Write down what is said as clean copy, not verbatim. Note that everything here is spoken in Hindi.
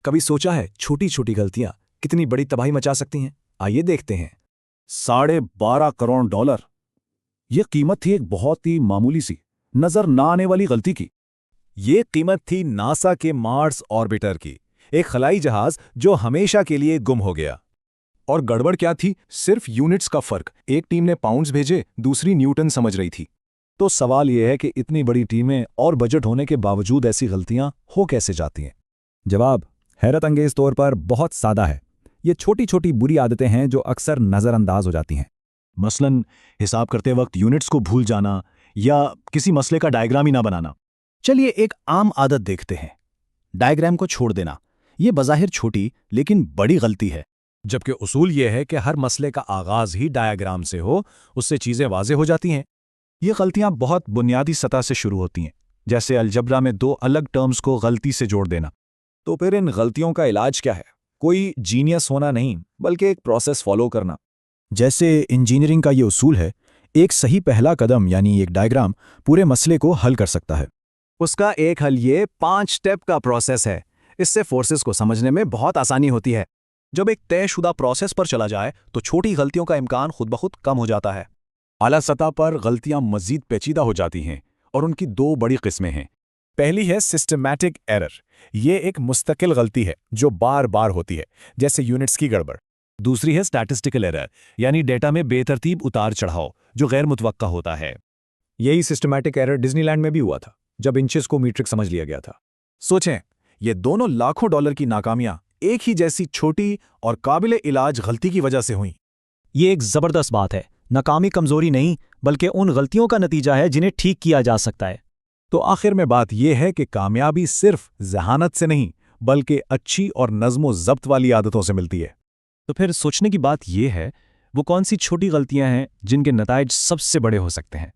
कभी सोचा है छोटी छोटी गलतियां कितनी बड़ी तबाही मचा सकती हैं? आइए देखते हैं। $12.5 करोड़, यह कीमत थी एक बहुत ही मामूली सी, नजर ना आने वाली गलती की। ये कीमत थी नासा के मार्स ऑर्बिटर की, एक खलाई जहाज जो हमेशा के लिए गुम हो गया। और गड़बड़ क्या थी? सिर्फ यूनिट्स का फर्क। एक टीम ने पाउंड्स भेजे, दूसरी न्यूटन समझ रही थी। तो सवाल यह है कि इतनी बड़ी टीमें और बजट होने के बावजूद ऐसी गलतियां हो कैसे जाती हैं? जवाब हैरत अंगेज तौर पर बहुत सादा है। ये छोटी छोटी बुरी आदतें हैं जो अक्सर नज़रअंदाज हो जाती हैं। मसलन हिसाब करते वक्त यूनिट्स को भूल जाना या किसी मसले का डायग्राम ही ना बनाना। चलिए एक आम आदत देखते हैं, डायग्राम को छोड़ देना। ये बज़ाहिर छोटी लेकिन बड़ी गलती है। जबकि उसूल ये है कि हर मसले का आगाज ही डायग्राम से हो, उससे चीजें वाज़े हो जाती हैं। ये गलतियां बहुत बुनियादी सतह से शुरू होती हैं, जैसे अलजबरा में दो अलग टर्म्स को गलती से जोड़ देना। तो फिर इन गलतियों का इलाज क्या है? कोई जीनियस होना नहीं, बल्कि एक प्रोसेस फॉलो करना। जैसे इंजीनियरिंग का ये उसूल है, एक सही पहला कदम यानी एक डायग्राम पूरे मसले को हल कर सकता है। उसका एक हल ये 5 स्टेप का प्रोसेस है। इससे फोर्सेस को समझने में बहुत आसानी होती है। जब एक तयशुदा प्रोसेस पर चला जाए तो छोटी गलतियों का इम्कान खुद ब खुद कम हो जाता है। आला सतह पर गलतियां मजीद पेचीदा हो जाती हैं और उनकी दो बड़ी किस्में हैं। पहली है सिस्टमैटिक एरर। ये एक मुस्तकिल गलती है जो बार बार होती है, जैसे यूनिट्स की गड़बड़। दूसरी है स्टैटिस्टिकल एरर, यानी डेटा में बेतरतीब उतार चढ़ाव जो गैर मुतवक्का होता है। यही सिस्टमैटिक एरर डिज्नीलैंड में भी हुआ था, जब इंचेस को मीट्रिक समझ लिया गया था। सोचें, ये दोनों लाखों डॉलर की नाकामियां एक ही जैसी छोटी और काबिले इलाज गलती की वजह से हुई। ये एक ज़बरदस्त बात है। नाकामी कमज़ोरी नहीं, बल्कि उन गलतियों का नतीजा है जिन्हें ठीक किया जा सकता है। तो आखिर में बात यह है कि कामयाबी सिर्फ जहानत से नहीं, बल्कि अच्छी और नज़्मो ज़ब्त वाली आदतों से मिलती है। तो फिर सोचने की बात यह है, वो कौन सी छोटी गलतियां हैं जिनके नताइज सबसे बड़े हो सकते हैं?